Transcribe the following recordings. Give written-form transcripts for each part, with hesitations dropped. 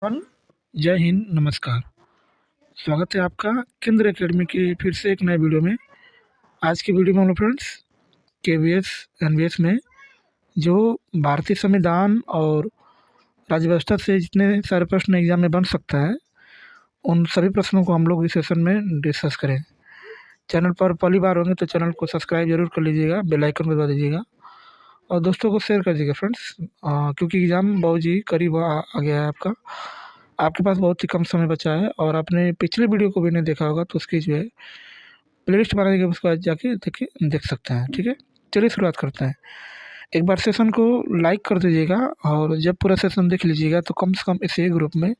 One जय हिंद, नमस्कार। स्वागत है आपका केंद्र एकेडमी की फिर से एक नए वीडियो में। आज की वीडियो में हम लोग फ्रेंड्स केवीएस एनवीएस में जो भारतीय संविधान और राज्य व्यवस्था से जितने सारे प्रश्न एग्जाम में बन सकता है, उन सभी प्रश्नों को हम लोग इस सेशन में डिस्कस करें। चैनल पर पहली बार होंगे तो चैनल को सब्सक्राइब जरूर कर लीजिएगा, बेल आइकन को दबा दीजिएगा और दोस्तों को शेयर कर दीजिएगा फ्रेंड्स, क्योंकि एग्ज़ाम बहुत ही करीब आ गया है आपका। आपके पास बहुत ही कम समय बचा है और आपने पिछले वीडियो को भी नहीं देखा होगा तो उसकी जो है प्लेलिस्ट बना देंगे, उसके बाद जाके देख सकते हैं। ठीक है, चलिए शुरुआत करते हैं। एक बार सेशन को लाइक कर दीजिएगा और जब पूरा सेशन देख लीजिएगा तो कम से कम इसे ग्रुप में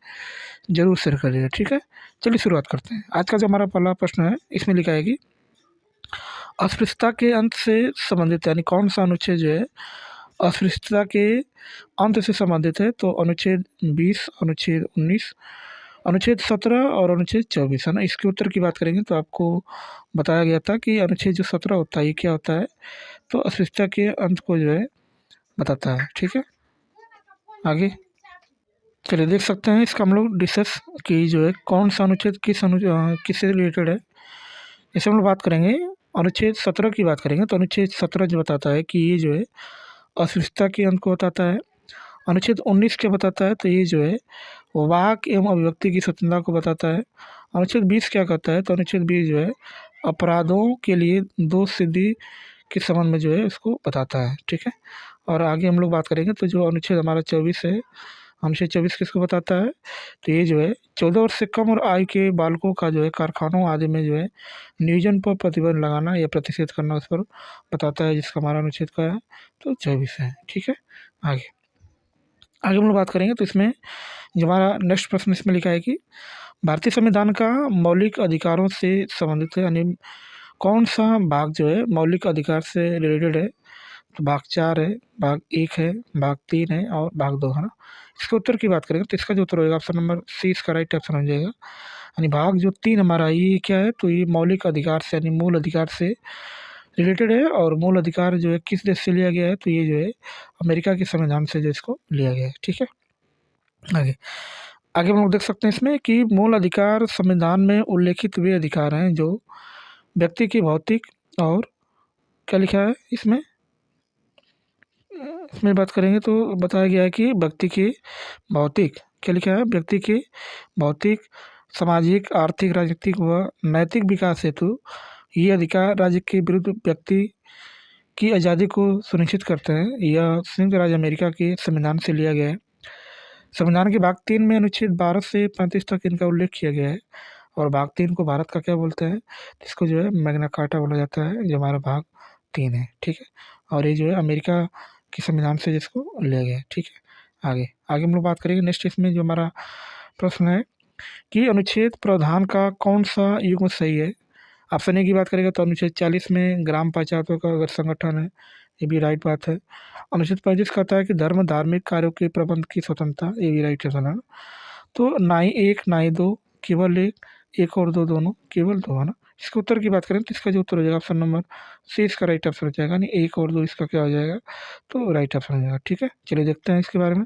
ज़रूर शेयर करिएगा। ठीक है, चलिए शुरुआत करते हैं। आज का जो हमारा पहला प्रश्न है, इसमें लिखा है कि अस्पृश्यता के अंत से संबंधित, यानी कौन सा अनुच्छेद जो है अस्पृश्यता के अंत से संबंधित है। तो अनुच्छेद 20, अनुच्छेद 19, अनुच्छेद 17 और अनुच्छेद 24 है ना। इसके उत्तर की बात करेंगे तो आपको बताया गया था कि अनुच्छेद जो 17 होता है ये क्या होता है, तो अस्पृश्यता के अंत को जो है बताता है। ठीक है, आगे चलिए देख सकते हैं। इसका हम लोग डिस्कस की जो है कौन सा अनुच्छेद किससे रिलेटेड है, इसे हम लोग बात करेंगे। अनुच्छेद 17 की बात करेंगे तो अनुच्छेद 17 जो बताता है कि ये जो है अस्पृश्यता के अंत को बताता है। अनुच्छेद 19 क्या बताता है, तो ये जो है वाक एवं अभिव्यक्ति की स्वतंत्रता को बताता है। अनुच्छेद 20 क्या कहता है, तो अनुच्छेद 20 जो है अपराधों के लिए दोष सिद्धि के संबंध में जो है इसको बताता है। ठीक है, और आगे हम लोग बात करेंगे तो जो अनुच्छेद हमारा 24 है, अनुच्छेद 24 किसको बताता है, तो ये जो है 14 वर्ष से कम और आयु के बालकों का जो है कारखानों आदि में जो है नियोजन पर प्रतिबंध लगाना या प्रतिषेध करना उस पर बताता है, जिसका हमारा अनुच्छेद का है तो 24 है। ठीक है, आगे आगे हम लोग बात करेंगे तो इसमें जो हमारा नेक्स्ट प्रश्न इसमें लिखा है कि भारतीय संविधान का मौलिक अधिकारों से संबंधित है, यानी कौन सा भाग जो है मौलिक अधिकार से रिलेटेड है। तो भाग 4 है, भाग 1 है, भाग 3 है और भाग 2 है ना। इसके उत्तर की बात करेंगे तो इसका जो उत्तर होगा ऑप्शन नंबर सी इसका राइट ऑप्शन हो जाएगा। यानी भाग जो 3 हमारा है, ये क्या है, तो ये मौलिक अधिकार से यानी मूल अधिकार से रिलेटेड है। और मूल अधिकार जो है किस देश से लिया गया है, तो ये जो है अमेरिका के संविधान से जो इसको लिया गया है। ठीक है, आगे आगे हम लोग देख सकते हैं इसमें कि मूल अधिकार संविधान में उल्लेखित वे अधिकार हैं जो व्यक्ति की भौतिक और क्या लिखा है इसमें इसमें बात करेंगे तो बताया गया है कि व्यक्ति की भौतिक क्या लिखा है, व्यक्ति की भौतिक, सामाजिक, आर्थिक, राजनीतिक व नैतिक विकास हेतु ये अधिकार राज्य के विरुद्ध व्यक्ति की आज़ादी को सुनिश्चित करते हैं। यह संयुक्त राज्य अमेरिका के संविधान से लिया गया है। संविधान के भाग 3 में अनुच्छेद 12 से 35 तक इनका उल्लेख किया गया है। और भाग 3 को भारत का क्या बोलते हैं, इसको जो है मैग्ना कार्टा बोला जाता है, जो हमारा भाग 3 है। ठीक है, और ये जो है अमेरिका के संविधान से जिसको लिया गया है। ठीक है, आगे आगे हम लोग बात करेंगे। नेक्स्ट इसमें जो हमारा प्रश्न है कि अनुच्छेद प्रावधान का कौन सा युग्म सही है। ऑप्शन ए की बात करेंगे तो अनुच्छेद 40 में ग्राम पंचायतों का अगर संगठन है, ये भी राइट बात है। अनुच्छेद 35 कहता है कि धर्म धार्मिक कार्यों के प्रबंध की स्वतंत्रता, ये भी राइट है ना। तो ना ही 1 ना ही 2, केवल 1 और 2 दोनों, केवल 2 है ना। इसके उत्तर की बात करें तो इसका जो उत्तर हो जाएगा ऑप्शन नंबर सी इसका राइट ऑप्शन हो जाएगा, यानी 1 और 2 इसका क्या हो जाएगा, तो राइट ऑप्शन हो जाएगा। ठीक है, चलिए देखते हैं इसके बारे में।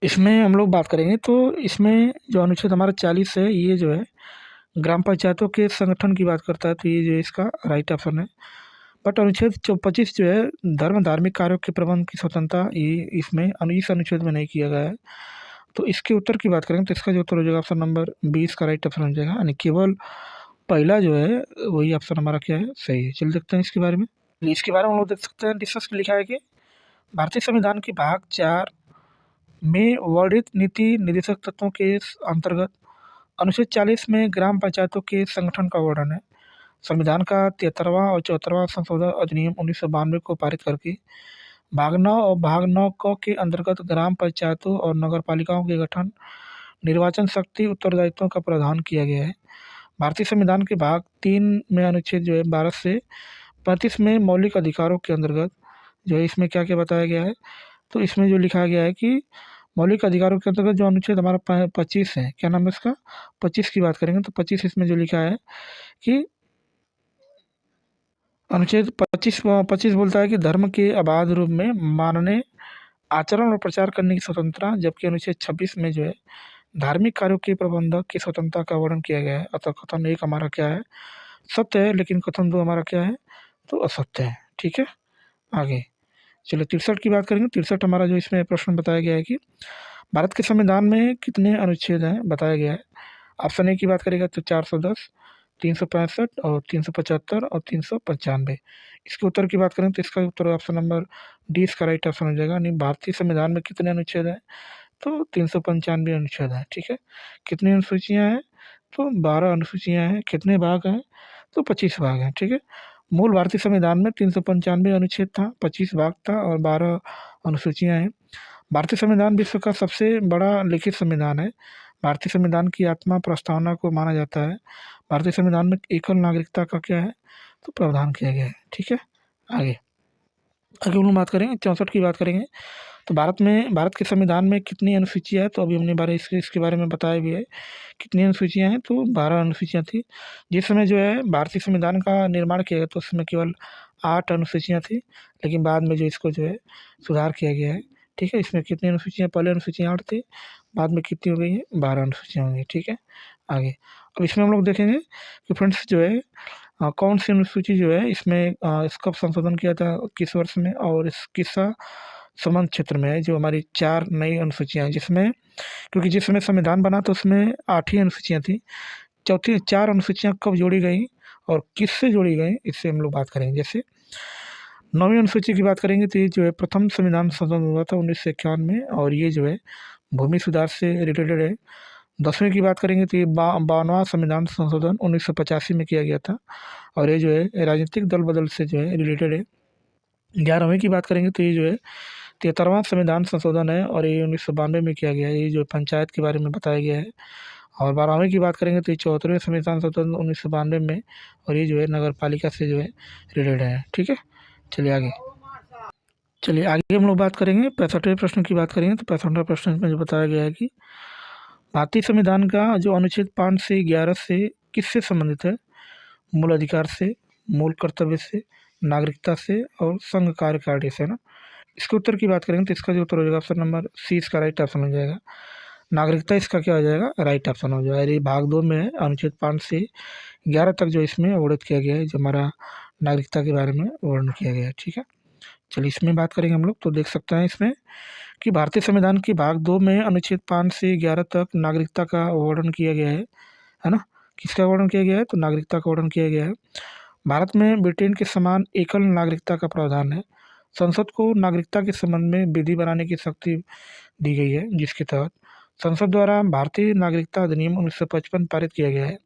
इसमें हम लोग बात करेंगे तो इसमें जो अनुच्छेद हमारा 40 है, ये जो है ग्राम पंचायतों के संगठन की बात करता है, तो ये जो है इसका राइट ऑप्शन है। बट अनुच्छेद 25 जो है धर्म धार्मिक कार्यों के प्रबंध की स्वतंत्रता, ये इसमें इस अनुच्छेद में नहीं किया गया है। तो इसके उत्तर की बात करेंगे तो इसका जो उत्तर हो जाएगा ऑप्शन नंबर 20 का राइट ऑप्शन हो जाएगा, यानी केवल पहला जो है वही ऑप्शन हमारा क्या है, सही है। चलिए देखते हैं इसके बारे में। इसके बारे में हम लोग देख सकते हैं, डिस्कस लिखा है कि भारतीय संविधान के भाग 4 में वर्णित नीति निर्देशक तत्वों के अंतर्गत अनुच्छेद 40 में ग्राम पंचायतों के संगठन का वर्णन है। संविधान का 73वां और 74वां संशोधन अधिनियम 1992 को पारित करके भाग 9 और भाग 9 क के अंतर्गत ग्राम पंचायतों और नगर पालिकाओं के गठन, निर्वाचन शक्ति, उत्तरदायित्वों का प्रावधान किया गया है। भारतीय संविधान के भाग 3 में अनुच्छेद जो है 12 से 35 में मौलिक अधिकारों के अंतर्गत जो है इसमें क्या क्या बताया गया है, तो इसमें जो लिखा गया है कि मौलिक अधिकारों के अंतर्गत जो अनुच्छेद हमारा 25 है, क्या नाम है इसका, 25 की बात करेंगे तो 25 इसमें जो लिखा है कि अनुच्छेद 25 बोलता है कि धर्म के अबाध रूप में मानने, आचरण और प्रचार करने की स्वतंत्रता। जबकि अनुच्छेद 26 में जो है धार्मिक कार्यों के प्रबंधक की स्वतंत्रता का वर्णन किया गया है। अतः कथन एक हमारा क्या है, सत्य है, लेकिन कथन दो हमारा क्या है, तो असत्य है। ठीक है, आगे चलिए 63 की बात करेंगे। 63 हमारा जो इसमें प्रश्न बताया गया है कि भारत के संविधान में कितने अनुच्छेद हैं, बताया गया है। ऑप्शन ए की बात करेगा तो 410, 365 और 375 और 395। इसके उत्तर की बात करें तो इसका उत्तर ऑप्शन नंबर डी इसका राइट ऑप्शन हो जाएगा। यानी भारतीय संविधान में कितने अनुच्छेद हैं, तो 395 अनुच्छेद हैं। ठीक है, कितनी अनुसूचियाँ हैं, तो 12 अनुसूचियाँ हैं। कितने भाग हैं, तो 25 भाग हैं। ठीक है, मूल भारतीय संविधान में 395 अनुच्छेद था, 25 भाग था और 12 अनुसूचियाँ हैं। भारतीय संविधान विश्व का सबसे बड़ा लिखित संविधान है। भारतीय संविधान की आत्मा प्रस्तावना को माना जाता है। भारतीय संविधान में एकल नागरिकता का क्या है, तो प्रावधान किया गया है। ठीक है, आगे आगे हम लोग बात करेंगे 64 की बात करेंगे। तो भारत के संविधान में कितनी अनुसूचियाँ हैं, तो अभी हमने इसके बारे में बताया भी है। कितनी अनुसूचियाँ हैं, तो 12 अनुसूचियाँ थी। जिस समय जो है भारतीय संविधान का निर्माण किया गया तो उस समय केवल 8 अनुसूचियाँ थी, लेकिन बाद में जो इसको जो है सुधार किया गया है। ठीक है, इसमें कितनी अनुसूचियाँ, पहले अनुसूचियाँ 8 थी, बाद में कितनी हो गई है, 12 अनुसूचियाँ हो गई। ठीक है, आगे अब इसमें हम लोग देखेंगे कि फ्रेंड्स जो है कौन सी अनुसूची जो है इसमें इसका संशोधन किया था किस वर्ष में, और इस किस संबंध क्षेत्र में है। जो हमारी 4 नई अनुसूचियाँ हैं, जिसमें क्योंकि जिस समय संविधान बना तो उसमें 8 ही अनुसूचियाँ थी। चौथी 4 अनुसूचियाँ कब जोड़ी गई और किससे जोड़ी गई, इससे हम लोग बात करेंगे। जैसे 9वीं अनुसूची की बात करेंगे तो ये जो है प्रथम संविधान संशोधन हुआ था 1951 में, और ये जो है भूमि सुधार से रिलेटेड है। 10वीं की बात करेंगे तो ये 52वां संविधान संशोधन 1985 में किया गया था, और ये जो है राजनीतिक दल बदल से जो है रिलेटेड है। 11वीं की बात करेंगे तो ये जो है 73वां संविधान संशोधन है, और ये 1992 में किया गया है। ये जो पंचायत के बारे में बताया गया है। और 12वीं की बात करेंगे तो ये 74वें संविधान संशोधन 1992 में, और ये जो है नगर पालिका से जो है रिलेटेड है। ठीक है, चलिए आगे हम लोग बात करेंगे 65वें प्रश्न की बात करेंगे। तो 65वां प्रश्न में जो बताया गया है कि भारतीय संविधान का जो अनुच्छेद 5 से 11 से किससे संबंधित है, मूल अधिकार से, मूल कर्तव्य से, नागरिकता से और संघ कार्यकारिणी से, ना। इसके उत्तर की बात करेंगे तो इसका जो उत्तर हो जाएगा ऑप्शन नंबर सी इसका राइट ऑप्शन हो जाएगा। नागरिकता इसका क्या हो जाएगा, राइट ऑप्शन हो जाएगा। ये भाग 2 में है, अनुच्छेद 5 से 11 तक जो इसमें वर्णित किया गया है, जो हमारा नागरिकता के बारे में वर्णन किया गया है। ठीक है, चलिए इसमें बात करेंगे हम लोग। तो देख सकते हैं इसमें कि भारतीय संविधान की भाग 2 में अनुच्छेद 5 से 11 तक नागरिकता का वर्णन किया गया है ना। किसका वर्णन किया गया है, तो नागरिकता का वर्णन किया गया है। भारत में ब्रिटेन के समान एकल नागरिकता का प्रावधान है। संसद को नागरिकता के संबंध में विधि बनाने की शक्ति दी गई है, जिसके तहत संसद द्वारा भारतीय नागरिकता अधिनियम 1955 पारित किया गया है।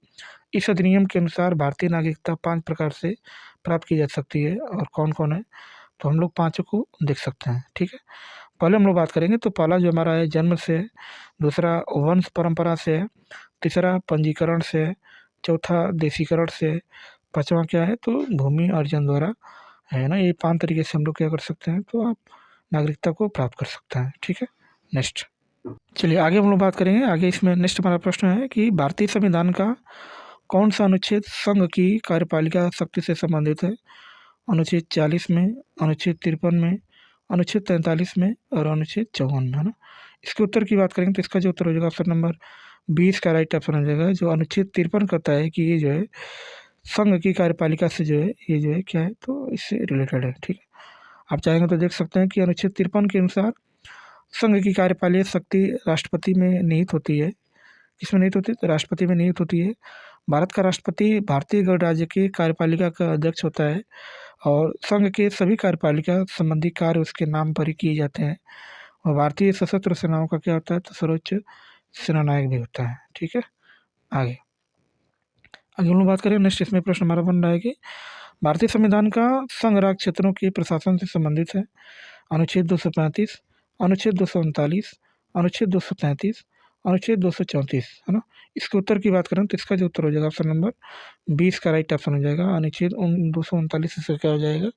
इस अधिनियम के अनुसार भारतीय नागरिकता 5 प्रकार से प्राप्त की जा सकती है, और कौन कौन है, तो हम लोग पाँचों को देख सकते हैं। ठीक है, पहले हम लोग बात करेंगे तो पहला जो हमारा है जन्म से है, दूसरा वंश परंपरा से है, तीसरा पंजीकरण से है, चौथा देशीकरण से है, पाँचवा क्या है, तो भूमि अर्जन द्वारा है ना। ये 5 तरीके से हम लोग क्या कर सकते हैं, तो आप नागरिकता को प्राप्त कर सकते हैं। ठीक है, नेक्स्ट चलिए आगे हम लोग बात करेंगे। आगे इसमें नेक्स्ट हमारा प्रश्न है कि भारतीय संविधान का कौन सा अनुच्छेद संघ की कार्यपालिका शक्ति से संबंधित है। अनुच्छेद 40 में, अनुच्छेद 53 में, अनुच्छेद 43 में और अनुच्छेद 54 में, है ना। इसके उत्तर की बात करेंगे तो इसका जो उत्तर हो जाएगा ऑप्शन नंबर 20 का राइट ऑप्शन हो जाएगा। जो अनुच्छेद 53 कहता है कि ये जो है संघ की कार्यपालिका से जो है ये जो है क्या है, तो इससे रिलेटेड है। ठीक है, आप चाहेंगे तो देख सकते हैं कि अनुच्छेद 53 के अनुसार संघ की कार्यपालिक शक्ति राष्ट्रपति में निहित होती है। किसमें निहित होती है, तो राष्ट्रपति में निहित होती है। भारत का राष्ट्रपति भारतीय गणराज्य की कार्यपालिका का अध्यक्ष होता है, और संघ के सभी कार्यपालिका संबंधी कार्य उसके नाम पर ही किए जाते हैं। और भारतीय सशस्त्र सेनाओं का क्या होता है, तो सर्वोच्च सेनानायक भी होता है। ठीक है, आगे आगे हम लोग बात करें। नेक्स्ट इसमें प्रश्न हमारा बन रहा है कि भारतीय संविधान का संघ राज्य क्षेत्रों के प्रशासन से संबंधित है। अनुच्छेद 235, अनुच्छेद 239, अनुच्छेद 233, अनुच्छेद 234, है ना। इसके उत्तर की बात करें तो इसका जो उत्तर हो जाएगा ऑप्शन नंबर 20 का राइट ऑप्शन हो जाएगा। अनुच्छेद 239 इसका क्या हो जाएगा,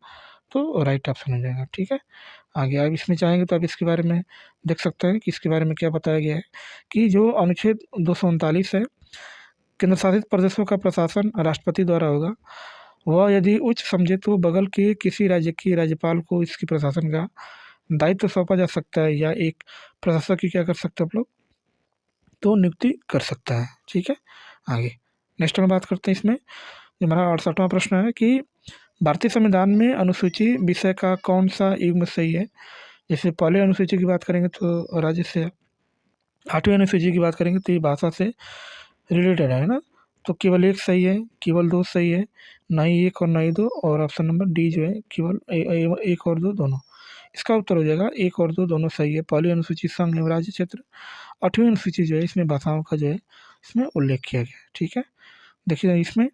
तो राइट ऑप्शन हो जाएगा। ठीक है, आगे आप इसमें चाहेंगे तो आप इसके बारे में देख सकते हैं कि इसके बारे में क्या बताया गया है कि जो अनुच्छेद 239 है, केंद्र शासित प्रदेशों का प्रशासन राष्ट्रपति द्वारा होगा। वह यदि उच्च समझे तो बगल के किसी राज्य के राज्यपाल को इसके प्रशासन का दायित्व सौंपा जा सकता है, या एक प्रशासक की क्या कर सकते हैं आप लोग, तो नियुक्ति कर सकता है। ठीक है, आगे नेक्स्ट में बात करते हैं। इसमें जो हमारा 68वां प्रश्न है कि भारतीय संविधान में अनुसूची विषय का कौन सा युग्म सही है। जैसे पहले अनुसूची की बात करेंगे तो राज्य से, 8वीं अनुसूची की बात करेंगे तो ये भाषा से रिलेटेड है ना। तो केवल एक सही है, केवल दो सही है, ना ही एक और ना ही दो, और ऑप्शन नंबर डी जो है केवल एक और दो दोनों। इसका उत्तर हो जाएगा एक और दो दोनों सही है। पहली अनुसूची संघ एवं राज्य क्षेत्र, 8वीं अनुसूची जो है इसमें भाषाओं का जो है इसमें उल्लेख किया गया है। ठीक है, देखिए इसमें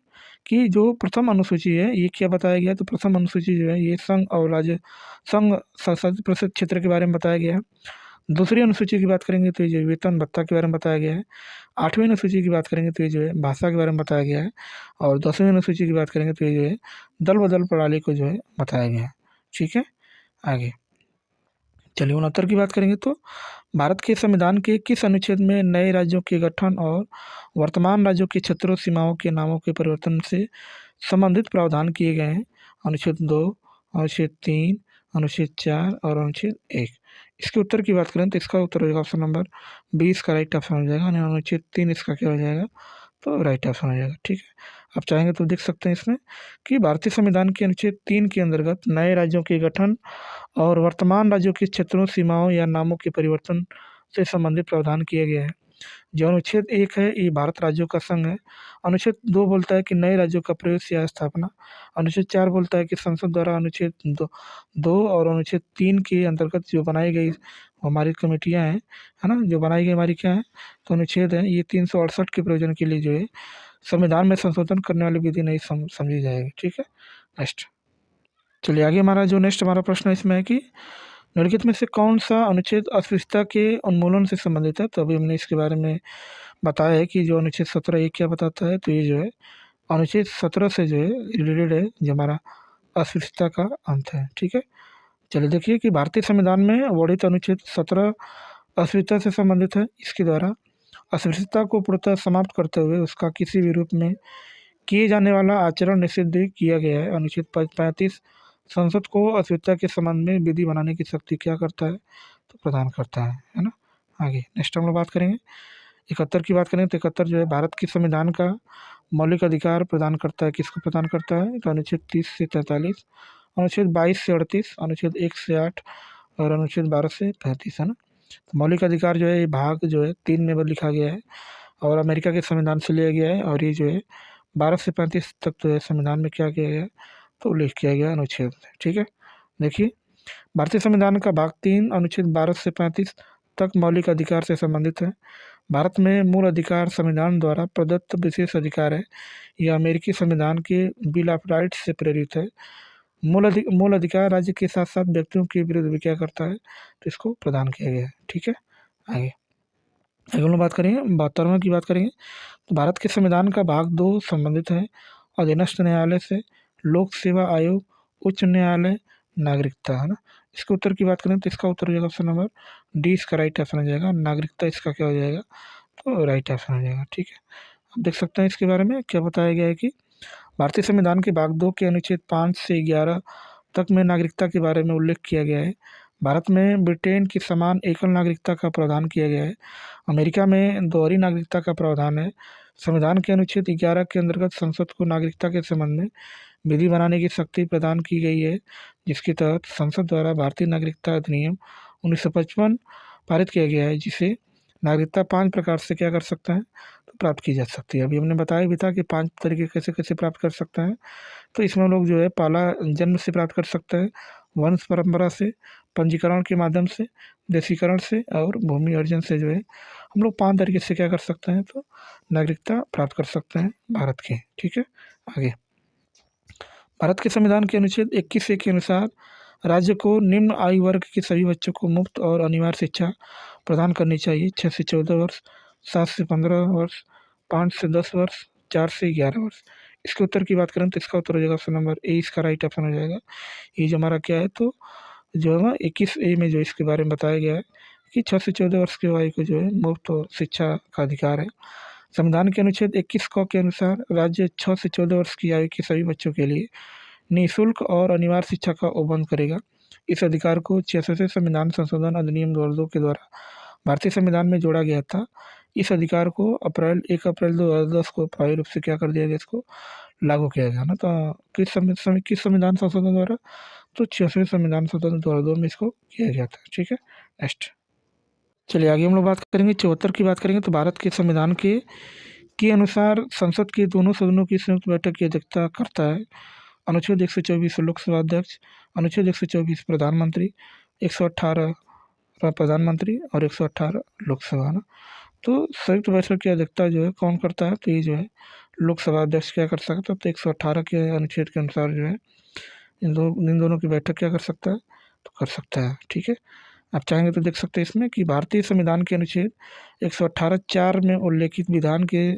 कि जो प्रथम अनुसूची है ये क्या बताया गया है, तो प्रथम अनुसूची जो है ये संघ और राज्य संघ शासित प्रदेश क्षेत्र के बारे में बताया गया है। दूसरी अनुसूची की बात करेंगे तो ये जो वेतन भत्ता के बारे में बताया गया है। 8वीं अनुसूची की बात करेंगे तो ये जो है भाषा के बारे में बताया गया है। और 10वीं अनुसूची की बात करेंगे तो ये जो है दल बदल प्रणाली को जो है बताया गया है। ठीक है, आगे चलिए 69 की बात करेंगे तो भारत के संविधान के किस अनुच्छेद में नए राज्यों के गठन और वर्तमान राज्यों के क्षेत्रों सीमाओं के नामों के परिवर्तन से संबंधित प्रावधान किए गए हैं। अनुच्छेद 2, अनुच्छेद 3, अनुच्छेद 4 और अनुच्छेद 1। इसके उत्तर की बात करें तो इसका उत्तर हो जाएगा ऑप्शन नंबर 20 का राइट ऑप्शन हो जाएगा। अनुच्छेद 3 इसका क्या हो जाएगा, तो राइट ऑप्शन हो जाएगा। ठीक है, आप चाहेंगे तो देख सकते हैं इसमें कि भारतीय संविधान के अनुच्छेद 3 के अंतर्गत नए राज्यों के गठन और वर्तमान राज्यों के क्षेत्रों सीमाओं या नामों के परिवर्तन से संबंधित प्रावधान किया गया है। जो अनुच्छेद 1 है ये भारत राज्यों का संघ है। अनुच्छेद 2 बोलता है कि नए राज्यों का प्रवेश या स्थापना। अनुच्छेद 4 बोलता है कि संसद द्वारा अनुच्छेद 2 और अनुच्छेद 3 के अंतर्गत जो बनाई गई हमारी कमेटियां हैं, है ना, जो बनाई गई हमारी क्या है, तो अनुच्छेद है ये 368 के प्रयोजन के लिए जो है संविधान में संशोधन करने वाली विधि नहीं समझी जाएगी। ठीक है, नेक्स्ट चलिए आगे हमारा जो नेक्स्ट हमारा प्रश्न है इसमें है कि निम्नलिखित में से कौन सा अनुच्छेद अस्पृश्यता के उन्मूलन से संबंधित है। तो अभी हमने इसके बारे में बताया है कि जो अनुच्छेद 17 ये क्या बताता है, तो ये जो है अनुच्छेद 17 से जो है रिलेटेड है, जो हमारा अस्पृश्यता का अंत है। ठीक है, चलिए देखिए कि भारतीय संविधान में वर्णित अनुच्छेद 17 अस्पृश्यता से संबंधित है। इसके द्वारा अस्पृश्यता को पूर्णतः समाप्त करते हुए उसका किसी भी रूप में किए जाने वाला आचरण निषिद्ध किया गया है। अनुच्छेद 35 संसद को अस्पृश्यता के संबंध में विधि बनाने की शक्ति क्या करता है, तो प्रदान करता है ना। आगे नेक्स्ट हम लोग बात करेंगे 71 की बात करें तो 71 जो है भारत के संविधान का मौलिक अधिकार प्रदान करता है। किसको प्रदान करता है, तो अनुच्छेद 30 से 43, अनुच्छेद 22 से 38, अनुच्छेद 1 से 8 और अनुच्छेद 12 से 35, है ना। तो मौलिक अधिकार जो है ये भाग जो है 3 में लिखा गया है और अमेरिका के संविधान से लिया गया है। और ये जो है 12 से 35 तक जो है संविधान में क्या किया गया है, तो उल्लेख किया गया अनुच्छेद। ठीक है, देखिए भारतीय संविधान का भाग 3 अनुच्छेद 12 से 35 तक मौलिक अधिकार से संबंधित है। भारत में मूल अधिकार संविधान द्वारा प्रदत्त विशेष अधिकार है। यह अमेरिकी संविधान के बिल ऑफ राइट्स से प्रेरित है। मूल अधिकार राज्य के साथ साथ व्यक्तियों के विरुद्ध भी क्या करता है, तो इसको प्रदान किया गया है। ठीक है, आगे हम लोग बात करेंगे 72वां की बात करेंगे तो भारत के संविधान का भाग 2 संबंधित है अधीनस्थ न्यायालय से, लोक सेवा आयोग, उच्च न्यायालय, नागरिकता, है ना। इसके उत्तर की बात करें तो इसका उत्तर हो जाएगा ऑप्शन नंबर डी, इसका राइट ऑप्शन हो जाएगा। नागरिकता इसका क्या हो जाएगा, तो राइट ऑप्शन हो जाएगा। ठीक है, आप देख सकते हैं इसके बारे में क्या बताया गया है कि भारतीय संविधान के भाग 2 के अनुच्छेद 5 से 11 तक में नागरिकता के बारे में उल्लेख किया गया है। भारत में ब्रिटेन की समान एकल नागरिकता का प्रावधान किया गया है। अमेरिका में दोहरी नागरिकता का प्रावधान है। संविधान के अनुच्छेद 11 के अंतर्गत संसद को नागरिकता के संबंध में विधि बनाने की शक्ति प्रदान की गई है, जिसके तहत संसद द्वारा भारतीय नागरिकता अधिनियम 1955 पारित किया गया है, जिसे नागरिकता 5 प्रकार से क्या कर सकता है, तो प्राप्त की जा सकती है। अभी हमने बताया भी था कि 5 तरीके कैसे कैसे प्राप्त कर सकता है। तो इसमें लोग जो है पहला जन्म से प्राप्त कर सकते हैं, वंश परंपरा से, पंजीकरण के माध्यम से, देशीकरण से और भूमि अर्जन से जो है हम लोग 5 तरीके से क्या कर सकते हैं, तो नागरिकता प्राप्त कर सकते हैं भारत के। ठीक है, आगे भारत के संविधान के अनुच्छेद 21 के अनुसार राज्य को निम्न आयु वर्ग के सभी बच्चों को मुफ्त और अनिवार्य शिक्षा प्रदान करनी चाहिए। 6 से 14 वर्ष, 7 से 15 वर्ष, 5 से 10 वर्ष, 4 से 11 वर्ष। इसके उत्तर की बात करें तो इसका उत्तर हो जाएगा ऑप्शन नंबर ए, इसका राइट ऑप्शन हो जाएगा। ये जो हमारा क्या है, तो जो है ना 21A में जो इसके बारे में बताया गया है कि 6 से 14 वर्ष की आयु को जो है मुफ्त और शिक्षा का अधिकार है। संविधान के अनुच्छेद 21 क के अनुसार राज्य 6 से 14 वर्ष की आयु के सभी बच्चों के लिए निःशुल्क और अनिवार्य शिक्षा का उपबंध करेगा। इस अधिकार को 66वें संविधान संशोधन अधिनियम 2002 के द्वारा भारतीय संविधान में जोड़ा गया था। इस अधिकार को 1 अप्रैल 2010 को प्रभावी रूप से क्या कर दिया गया, इसको लागू किया गया ना। तो किस संविधान संशोधन द्वारा, तो 66वें संविधान संशोधन 2002 में इसको किया गया था। ठीक है, नेक्स्ट चलिए आगे हम लोग बात करेंगे 74 की बात करेंगे। तो भारत के संविधान के अनुसार संसद के दोनों सदनों की संयुक्त बैठक की अध्यक्षता करता है अनुच्छेद 124 लोकसभा अध्यक्ष, अनुच्छेद 124 प्रधानमंत्री, 118 प्रधानमंत्री और 118 लोकसभा ना। तो संयुक्त बैठक की अध्यक्षता जो है कौन करता है, तो ये जो है लोकसभा अध्यक्ष क्या कर सकता है, तो 118 के अनुच्छेद के अनुसार जो है इन दोनों की बैठक क्या कर सकता है, तो कर सकता है। ठीक है, आप चाहेंगे तो देख सकते हैं इसमें कि भारतीय संविधान के अनुच्छेद 118(4) में उल्लेखित विधान के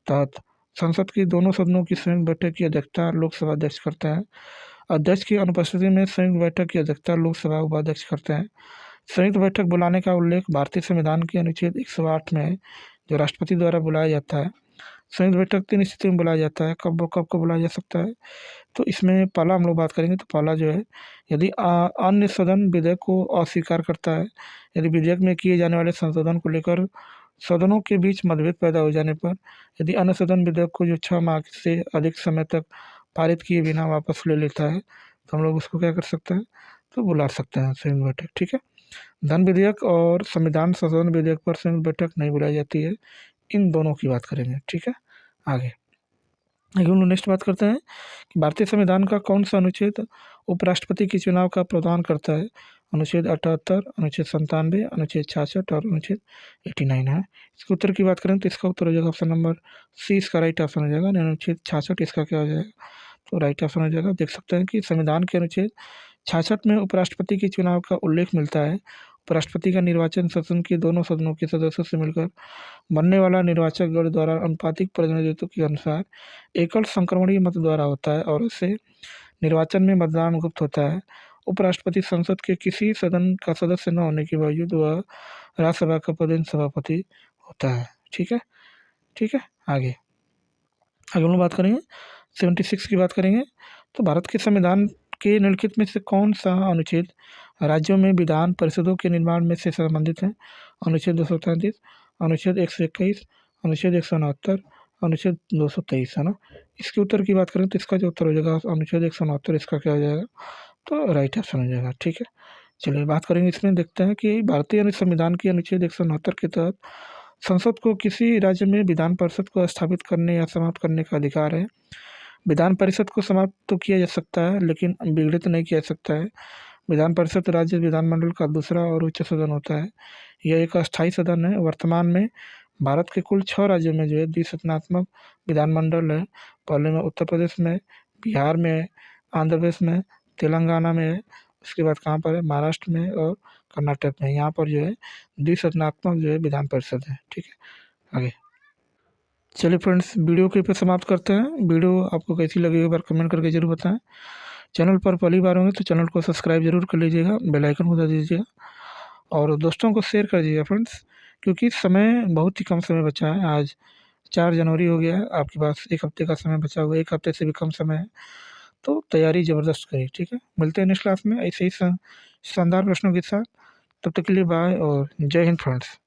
तहत संसद के दोनों सदनों की संयुक्त बैठक की अध्यक्षता लोकसभा अध्यक्ष करता है। अध्यक्ष की अनुपस्थिति में संयुक्त बैठक की अध्यक्षता लोकसभा उपाध्यक्ष करते हैं। संयुक्त बैठक बुलाने का उल्लेख भारतीय संविधान के अनुच्छेद 108 में है, जो राष्ट्रपति द्वारा बुलाया जाता है। संयुक्त बैठक 3 स्थिति में बुलाया जाता है। कब कब को बुलाया जा सकता है, तो इसमें पहला हम लोग बात करेंगे। तो पहला जो है, यदि अन्य सदन विधेयक को अस्वीकार करता है, यदि विधेयक में किए जाने वाले संशोधन को लेकर सदनों के बीच मतभेद पैदा हो जाने पर, यदि अन्य सदन विधेयक को जो 6 माह से अधिक समय तक पारित किए बिना वापस ले लेता है, तो हम लोग उसको क्या कर सकते हैं, तो बुला सकते हैं संयुक्त बैठक। ठीक है, धन विधेयक और संविधान संशोधन विधेयक पर संयुक्त बैठक नहीं बुलाई जाती है। इन दोनों की बात करेंगे। ठीक है, आगे हम लोग नेक्स्ट बात करते हैं कि भारतीय संविधान का कौन सा अनुच्छेद उपराष्ट्रपति के चुनाव का प्रावधान करता है। अनुच्छेद 78, अनुच्छेद 97, अनुच्छेद 66 और अनुच्छेद 89 है। इसके उत्तर की बात करें तो इसका उत्तर हो जाएगा ऑप्शन नंबर सी, इसका राइट ऑप्शन हो जाएगा। अनुच्छेद 66 इसका क्या हो जाएगा, तो राइट ऑप्शन हो जाएगा। देख सकते हैं कि संविधान के अनुच्छेद 66 में उपराष्ट्रपति के चुनाव का उल्लेख मिलता है। उपराष्ट्रपति का निर्वाचन संसद के दोनों सदनों के सदस्यों से मिलकर बनने वाला निर्वाचक गण द्वारा अनुपातिक प्रतिनिधित्व के अनुसार एकल संक्रमणीय मत द्वारा होता है और इससे निर्वाचन में मतदान गुप्त होता है। उपराष्ट्रपति संसद के किसी सदन का सदस्य न होने के बावजूद वह राज्यसभा का पदेन सभापति होता है। ठीक है, ठीक है, आगे हम लोग बात करेंगे 76 की बात करेंगे। तो भारत के संविधान के निम्नलिखित में से कौन सा अनुच्छेद राज्यों में विधान परिषदों के निर्माण में से संबंधित है। अनुच्छेद 233, अनुच्छेद 121, अनुच्छेद 169, अनुच्छेद 223 है ना। इसके उत्तर की बात करें तो इसका जो उत्तर हो जाएगा अनुच्छेद 169, इसका क्या हो जाएगा, तो राइट ऑप्शन हो जाएगा। ठीक है, चलिए बात करेंगे इसमें, देखते हैं कि भारतीय संविधान के अनुच्छेद 169 के तहत संसद को किसी राज्य में विधान परिषद को स्थापित करने या समाप्त करने का अधिकार है। विधान परिषद को समाप्त तो किया जा सकता है लेकिन विघटित नहीं किया जा सकता है। विधान परिषद राज्य विधानमंडल का दूसरा और उच्च सदन होता है। यह एक अस्थायी सदन है। वर्तमान में भारत के कुल 6 राज्यों में जो है द्विसदनात्मक विधानमंडल है। पहले में उत्तर प्रदेश में, बिहार में, आंध्र प्रदेश में, तेलंगाना में है। उसके बाद कहाँ पर है, महाराष्ट्र में और कर्नाटक में। यहाँ पर जो है द्विसदनात्मक जो है विधान परिषद है। ठीक है, आगे चलिए फ्रेंड्स, वीडियो के पे समाप्त करते हैं। वीडियो आपको कैसी लगी एक बार कमेंट करके जरूर बताएं। चैनल पर पहली बार होंगे तो चैनल को सब्सक्राइब जरूर कर लीजिएगा, बेल आइकन को दबा दीजिएगा और दोस्तों को शेयर कर दीजिएगा फ्रेंड्स, क्योंकि समय बहुत ही कम समय बचा है। आज 4 जनवरी हो गया है, आपके पास 1 हफ्ते का समय बचा हुआ है, 1 हफ्ते से भी कम समय है, तो तैयारी ज़बरदस्त करिए। ठीक है, मिलते हैं नेक्स्ट क्लास में ऐसे ही शानदार प्रश्नों के साथ। तब तक के लिए बाय और जय हिंद फ्रेंड्स।